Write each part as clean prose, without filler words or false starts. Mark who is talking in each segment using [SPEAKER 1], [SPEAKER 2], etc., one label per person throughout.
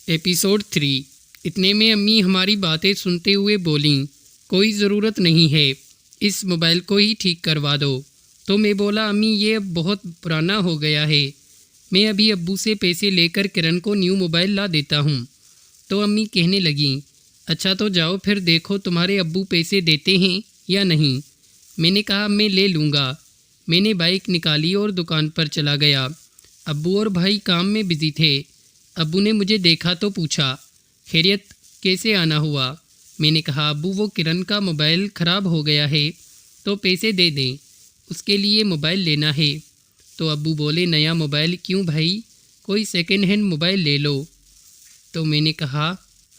[SPEAKER 1] Episode 3। इतने में अम्मी हमारी बातें सुनते हुए बोलीं, कोई ज़रूरत नहीं है, इस मोबाइल को ही ठीक करवा दो। तो मैं बोला, अम्मी ये अब बहुत पुराना हो गया है, मैं अभी अब्बू से पैसे लेकर किरण को न्यू मोबाइल ला देता हूँ। तो अम्मी कहने लगीं, अच्छा तो जाओ फिर देखो तुम्हारे अब्बू पैसे देते हैं या नहीं। मैंने कहा मैं ले लूँगा। मैंने बाइक निकाली और दुकान पर चला गया। अब्बू और भाई काम में बिजी थे। अब्बू ने मुझे देखा तो पूछा, खैरियत, कैसे आना हुआ। मैंने कहा, अब्बू वो किरण का मोबाइल ख़राब हो गया है तो पैसे दे दें, उसके लिए मोबाइल लेना है। तो अब्बू बोले, नया मोबाइल क्यों भाई, कोई सेकंड हैंड मोबाइल ले लो। तो मैंने कहा,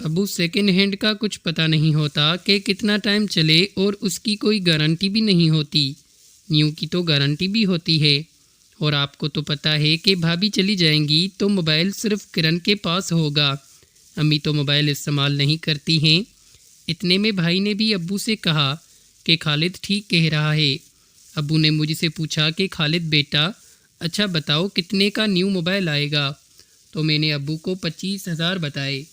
[SPEAKER 1] अब्बू सेकंड हैंड का कुछ पता नहीं होता कि कितना टाइम चले और उसकी कोई गारंटी भी नहीं होती। न्यू की तो गारंटी भी होती है। और आपको तो पता है कि भाभी चली जाएंगी तो मोबाइल सिर्फ किरण के पास होगा। अम्मी तो मोबाइल इस्तेमाल नहीं करती हैं। इतने में भाई ने भी अब्बू से कहा कि खालिद ठीक कह रहा है। अब्बू ने मुझसे पूछा कि खालिद बेटा, अच्छा बताओ कितने का न्यू मोबाइल आएगा। तो मैंने अब्बू को 25,000 बताए।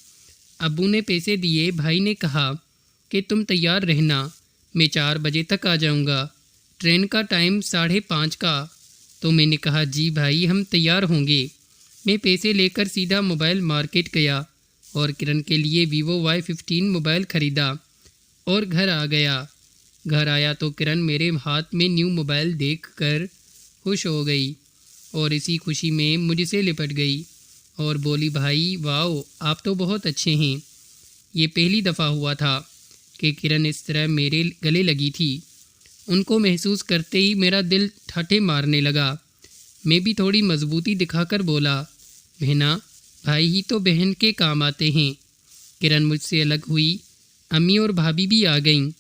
[SPEAKER 1] अब्बू ने पैसे दिए। भाई ने कहा कि तुम तैयार रहना, मैं 4 बजे तक आ जाऊंगा, ट्रेन का टाइम 5:30 का। तो मैंने कहा, जी भाई हम तैयार होंगे। मैं पैसे लेकर सीधा मोबाइल मार्केट गया और किरण के लिए वीवो Y15 मोबाइल ख़रीदा और घर आ गया। घर आया तो किरण मेरे हाथ में न्यू मोबाइल देखकर खुश हो गई और इसी खुशी में मुझसे लिपट गई और बोली, भाई वाओ, आप तो बहुत अच्छे हैं। ये पहली दफ़ा हुआ था कि किरण इस तरह मेरे गले लगी थी। उनको महसूस करते ही मेरा दिल ठाठे मारने लगा। मैं भी थोड़ी मजबूती दिखाकर बोला, बहना, भाई ही तो बहन के काम आते हैं। किरण मुझसे अलग हुई। अम्मी और भाभी भी आ गईं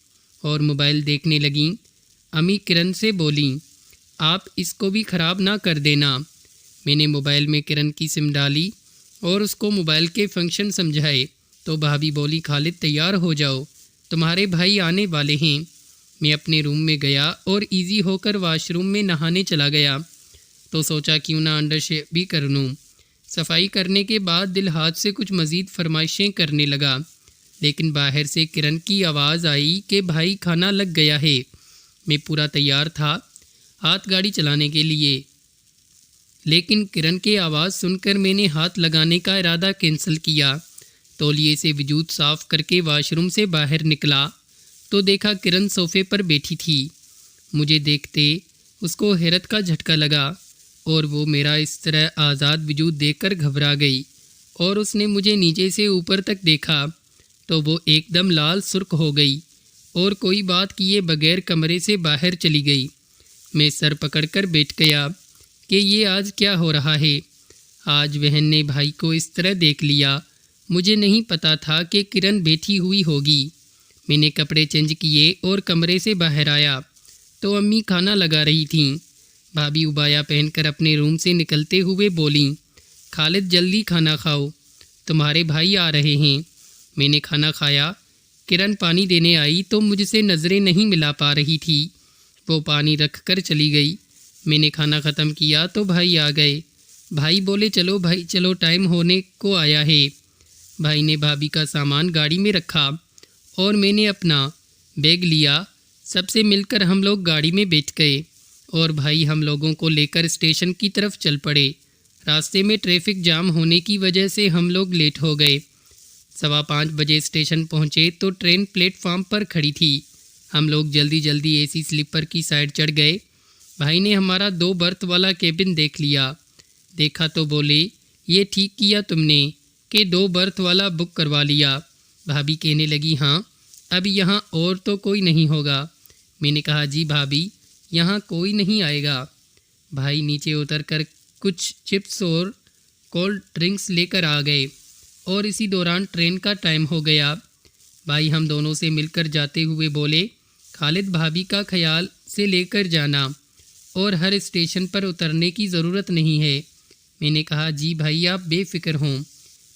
[SPEAKER 1] और मोबाइल देखने लगीं। अम्मी किरण से बोलीं, आप इसको भी ख़राब ना कर देना। मैंने मोबाइल में किरण की सिम डाली और उसको मोबाइल के फंक्शन समझाए। तो भाभी बोली, खालिद तैयार हो जाओ, तुम्हारे भाई आने वाले हैं। मैं अपने रूम में गया और इजी होकर वॉशरूम में नहाने चला गया। तो सोचा क्यों ना अंडर शेव भी कर लूँ। सफाई करने के बाद दिल हाथ से कुछ मज़ीद फरमाइशें करने लगा, लेकिन बाहर से किरण की आवाज़ आई कि भाई खाना लग गया है। मैं पूरा तैयार था हाथ गाड़ी चलाने के लिए, लेकिन किरण की आवाज़ सुनकर मैंने हाथ लगाने का इरादा कैंसिल किया। तौलिए से वजूद साफ़ करके वॉशरूम से बाहर निकला तो देखा किरण सोफ़े पर बैठी थी। मुझे देखते उसको हैरत का झटका लगा और वो मेरा इस तरह आज़ाद वजूद देखकर घबरा गई और उसने मुझे नीचे से ऊपर तक देखा तो वो एकदम लाल सुर्ख हो गई और कोई बात किए बगैर कमरे से बाहर चली गई। मैं सर पकड़कर बैठ गया कि ये आज क्या हो रहा है। आज बहन ने भाई को इस तरह देख लिया। मुझे नहीं पता था कि किरण बैठी हुई होगी। मैंने कपड़े चेंज किए और कमरे से बाहर आया तो अम्मी खाना लगा रही थीं। भाभी उबाया पहनकर अपने रूम से निकलते हुए बोलीं, खालिद जल्दी खाना खाओ, तुम्हारे भाई आ रहे हैं। मैंने खाना खाया। किरण पानी देने आई तो मुझसे नज़रें नहीं मिला पा रही थी। वो पानी रख कर चली गई। मैंने खाना ख़त्म किया तो भाई आ गए। भाई बोले, चलो भाई चलो, टाइम होने को आया है। भाई ने भाभी का सामान गाड़ी में रखा और मैंने अपना बैग लिया। सबसे मिलकर हम लोग गाड़ी में बैठ गए और भाई हम लोगों को लेकर स्टेशन की तरफ चल पड़े। रास्ते में ट्रैफिक जाम होने की वजह से हम लोग लेट हो गए। 5:15 बजे स्टेशन पहुँचे तो ट्रेन प्लेटफार्म पर खड़ी थी। हम लोग जल्दी जल्दी एसी स्लीपर की साइड चढ़ गए। भाई ने हमारा 2 बर्थ वाला केबिन देख लिया। देखा तो बोले, ये ठीक किया तुमने कि 2 बर्थ वाला बुक करवा लिया। भाभी कहने लगी, हाँ अब यहाँ और तो कोई नहीं होगा। मैंने कहा, जी भाभी यहाँ कोई नहीं आएगा। भाई नीचे उतरकर कुछ चिप्स और कोल्ड ड्रिंक्स लेकर आ गए और इसी दौरान ट्रेन का टाइम हो गया। भाई हम दोनों से मिलकर जाते हुए बोले, खालिद भाभी का ख्याल से लेकर जाना और हर स्टेशन पर उतरने की ज़रूरत नहीं है। मैंने कहा, जी भाई आप बेफिक्र हों,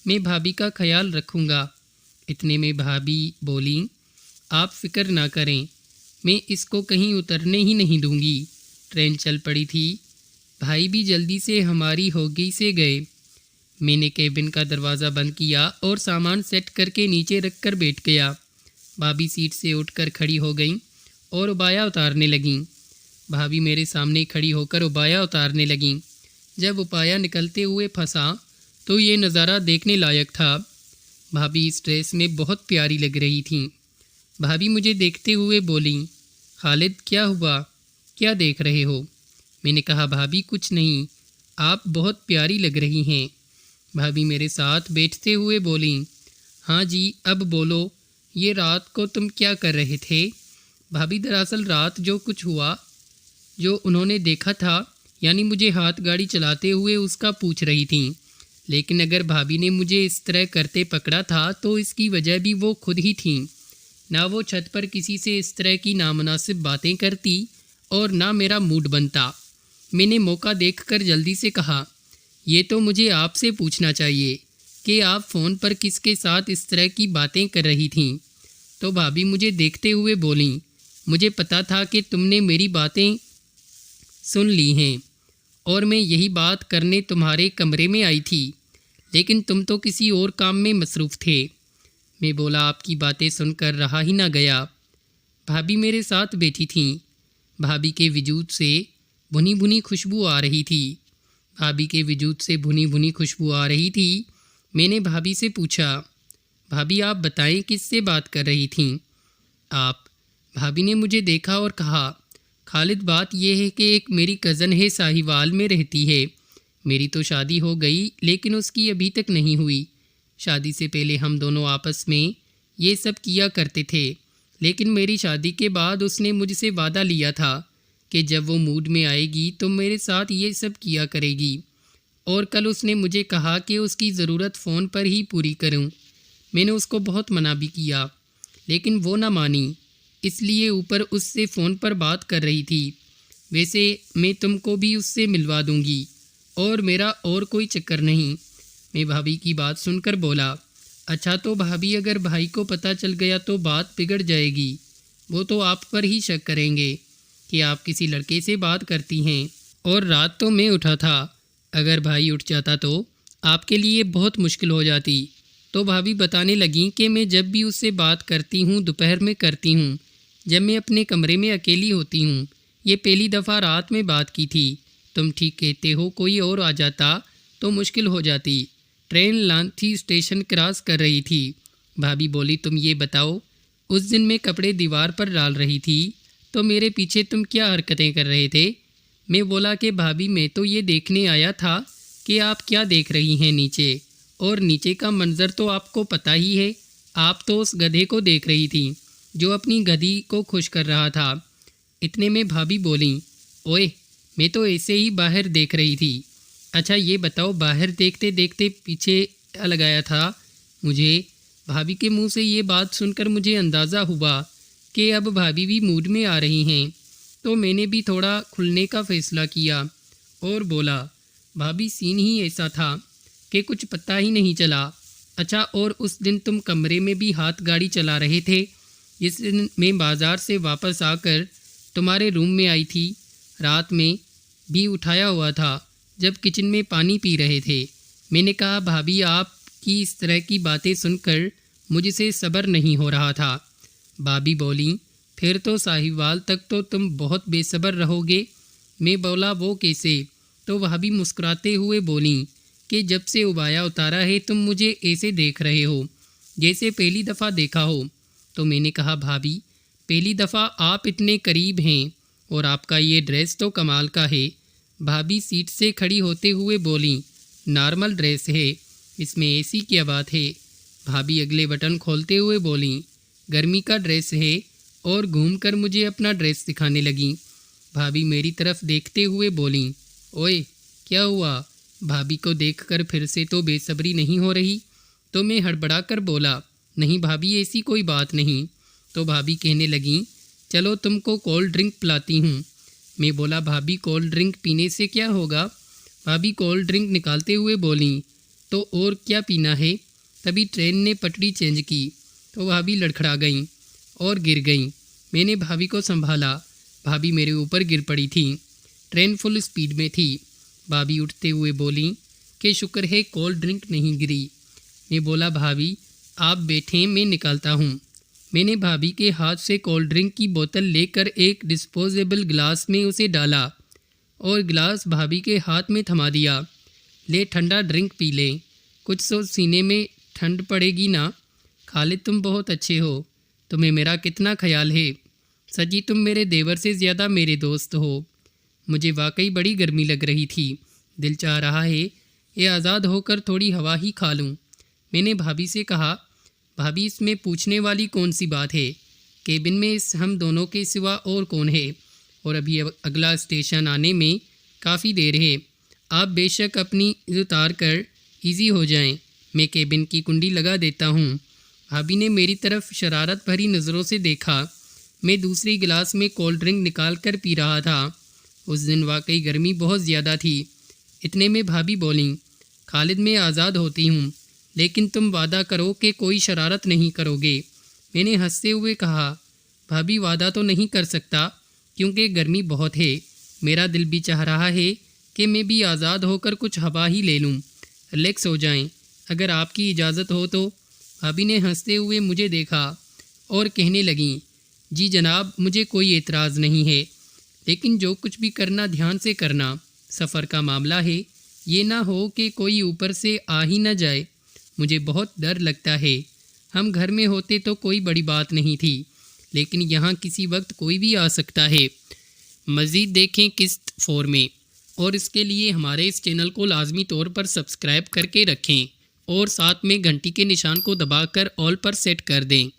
[SPEAKER 1] मैं भाभी का ख्याल रखूँगा। इतने में भाभी बोली, आप फिक्र ना करें, मैं इसको कहीं उतरने ही नहीं दूंगी। ट्रेन चल पड़ी थी। भाई भी जल्दी से हमारी होगी से गए। मैंने केबिन का दरवाज़ा बंद किया और सामान सेट करके नीचे रख कर बैठ गया। भाभी सीट से उठकर खड़ी हो गईं और उबाया उतारने लगीं। भाभी मेरे सामने खड़ी होकर उबाया उतारने लगीं। जब उबाया निकलते हुए फंसा तो ये नज़ारा देखने लायक था। भाभी इस ड्रेस में बहुत प्यारी लग रही थीं। भाभी मुझे देखते हुए बोली, खालिद क्या हुआ, क्या देख रहे हो? मैंने कहा, भाभी कुछ नहीं, आप बहुत प्यारी लग रही हैं। भाभी मेरे साथ बैठते हुए बोली, हाँ जी अब बोलो, ये रात को तुम क्या कर रहे थे? भाभी दरअसल रात जो कुछ हुआ, जो उन्होंने देखा था, यानी मुझे हाथ गाड़ी चलाते हुए उसका पूछ रही थीं। लेकिन अगर भाभी ने मुझे इस तरह करते पकड़ा था तो इसकी वजह भी वो खुद ही थीं। ना वो छत पर किसी से इस तरह की नामुनासिब बातें करती और ना मेरा मूड बनता। मैंने मौका देखकर जल्दी से कहा, ये तो मुझे आपसे पूछना चाहिए कि आप फ़ोन पर किसके साथ इस तरह की बातें कर रही थीं? तो भाभी मुझे देखते हुए बोलीं, मुझे पता था कि तुमने मेरी बातें सुन ली हैं और मैं यही बात करने तुम्हारे कमरे में आई थी, लेकिन तुम तो किसी और काम में मसरूफ़ थे। मैं बोला, आपकी बातें सुनकर रहा ही ना गया। भाभी मेरे साथ बैठी थीं। भाभी के वजूद से भुनी भुनी खुशबू आ रही थी। भाभी के वजूद से भुनी भुनी खुशबू आ रही थी। मैंने भाभी से पूछा, भाभी आप बताएं किससे बात कर रही थीं? आप। भाभी ने मुझे देखा और कहा, खालिद बात यह है कि एक मेरी कज़न है, साहिवाल में रहती है। मेरी तो शादी हो गई लेकिन उसकी अभी तक नहीं हुई। शादी से पहले हम दोनों आपस में ये सब किया करते थे, लेकिन मेरी शादी के बाद उसने मुझसे वादा लिया था कि जब वो मूड में आएगी तो मेरे साथ ये सब किया करेगी। और कल उसने मुझे कहा कि उसकी ज़रूरत फ़ोन पर ही पूरी करूं। मैंने उसको बहुत मना भी किया, लेकिन वो ना मानी, इसलिए ऊपर उससे फ़ोन पर बात कर रही थी। वैसे मैं तुमको भी उससे मिलवा दूंगी और मेरा और कोई चक्कर नहीं। मैं भाभी की बात सुनकर बोला, अच्छा तो भाभी अगर भाई को पता चल गया तो बात बिगड़ जाएगी। वो तो आप पर ही शक करेंगे कि आप किसी लड़के से बात करती हैं, और रात तो मैं उठा था। अगर भाई उठ जाता तो आपके लिए बहुत मुश्किल हो जाती। तो भाभी बताने लगी कि मैं जब भी उससे बात करती हूँ दोपहर में करती हूँ, जब मैं अपने कमरे में अकेली होती हूँ। ये पहली दफ़ा रात में बात की थी। तुम ठीक कहते हो, कोई और आ जाता तो मुश्किल हो जाती। ट्रेन लांथी स्टेशन क्रॉस कर रही थी। भाभी बोली, तुम ये बताओ, उस दिन मैं कपड़े दीवार पर डाल रही थी तो मेरे पीछे तुम क्या हरकतें कर रहे थे? मैं बोला कि भाभी मैं तो ये देखने आया था कि आप क्या देख रही हैं नीचे, और नीचे का मंजर तो आपको पता ही है। आप तो उस गधे को देख रही थी जो अपनी गधी को खुश कर रहा था। इतने में भाभी बोली, ओए मैं तो ऐसे ही बाहर देख रही थी। अच्छा ये बताओ, बाहर देखते देखते पीछे क्या लगाया था मुझे? भाभी के मुंह से ये बात सुनकर मुझे अंदाज़ा हुआ कि अब भाभी भी मूड में आ रही हैं। तो मैंने भी थोड़ा खुलने का फ़ैसला किया और बोला, भाभी सीन ही ऐसा था कि कुछ पता ही नहीं चला। अच्छा और उस दिन तुम कमरे में भी हाथ गाड़ी चला रहे थे। जिस दिन मैं बाज़ार से वापस आकर तुम्हारे रूम में आई थी, रात में भी उठाया हुआ था जब किचन में पानी पी रहे थे। मैंने कहा, भाभी आपकी इस तरह की बातें सुनकर मुझसे सब्र नहीं हो रहा था। भाभी बोली, फिर तो साहिवाल तक तो तुम बहुत बेसब्र रहोगे। मैं बोला, वो कैसे? तो भाभी मुस्कुराते हुए बोली कि जब से उबाया उतारा है तुम मुझे ऐसे देख रहे हो जैसे पहली दफ़ा देखा हो। तो मैंने कहा, भाभी पहली दफ़ा आप इतने करीब हैं और आपका ये ड्रेस तो कमाल का है। भाभी सीट से खड़ी होते हुए बोली, नॉर्मल ड्रेस है, इसमें एसी क्या बात है? भाभी अगले बटन खोलते हुए बोली, गर्मी का ड्रेस है, और घूमकर मुझे अपना ड्रेस दिखाने लगी। भाभी मेरी तरफ देखते हुए बोली, ओए क्या हुआ? भाभी को देखकर फिर से तो बेसब्री नहीं हो रही। तो मैं हड़बड़ा कर बोला, नहीं भाभी ऐसी कोई बात नहीं। तो भाभी कहने लगी, चलो तुमको कोल्ड ड्रिंक पिलाती हूँ। मैं बोला, भाभी कोल्ड ड्रिंक पीने से क्या होगा? भाभी कोल्ड ड्रिंक निकालते हुए बोली, तो और क्या पीना है? तभी ट्रेन ने पटरी चेंज की तो भाभी लड़खड़ा गईं और गिर गईं। मैंने भाभी को संभाला। भाभी मेरे ऊपर गिर पड़ी थी। ट्रेन फुल स्पीड में थी। भाभी उठते हुए बोली, कि शुक्र है कोल्ड ड्रिंक नहीं गिरी। मैं बोला भाभी आप बैठें, मैं निकालता हूँ। मैंने भाभी के हाथ से कोल्ड ड्रिंक की बोतल लेकर एक डिस्पोजेबल गिलास में उसे डाला और गिलास भाभी के हाथ में थमा दिया। ले ठंडा ड्रिंक पी ले, कुछ सोच सीने में ठंड पड़ेगी ना। खालिद तुम बहुत अच्छे हो, तुम्हें मेरा कितना ख्याल है। सची तुम मेरे देवर से ज़्यादा मेरे दोस्त हो। मुझे वाकई बड़ी गर्मी लग रही थी। दिल चाह रहा है ये आज़ाद होकर थोड़ी हवा ही खा लूँ। मैंने भाभी से कहा भाभी इसमें पूछने वाली कौन सी बात है, केबिन में इस हम दोनों के सिवा और कौन है, और अभी अगला स्टेशन आने में काफ़ी देर है। आप बेशक अपनी उतार कर ईजी हो जाएं, मैं केबिन की कुंडी लगा देता हूँ। भाभी ने मेरी तरफ शरारत भरी नज़रों से देखा। मैं दूसरी गिलास में कोल्ड ड्रिंक निकाल कर पी रहा था। उस दिन वाकई गर्मी बहुत ज़्यादा थी। इतने में भाभी बोलीं खालिद मैं आज़ाद होती हूँ, लेकिन तुम वादा करो कि कोई शरारत नहीं करोगे। मैंने हंसते हुए कहा भाभी वादा तो नहीं कर सकता क्योंकि गर्मी बहुत है। मेरा दिल भी चाह रहा है कि मैं भी आज़ाद होकर कुछ हवा ही ले लूँ, रिलैक्स हो जाएं, अगर आपकी इजाज़त हो तो। भाभी ने हंसते हुए मुझे देखा और कहने लगीं जी जनाब मुझे कोई एतराज़ नहीं है, लेकिन जो कुछ भी करना ध्यान से करना। सफ़र का मामला है, ये ना हो कि कोई ऊपर से आ ही न जाए। मुझे बहुत डर लगता है। हम घर में होते तो कोई बड़ी बात नहीं थी, लेकिन यहाँ किसी वक्त कोई भी आ सकता है। मज़ीद देखें किस्त 4 में, और इसके लिए हमारे इस चैनल को लाजमी तौर पर सब्सक्राइब करके रखें और साथ में घंटी के निशान को दबाकर ऑल पर सेट कर दें।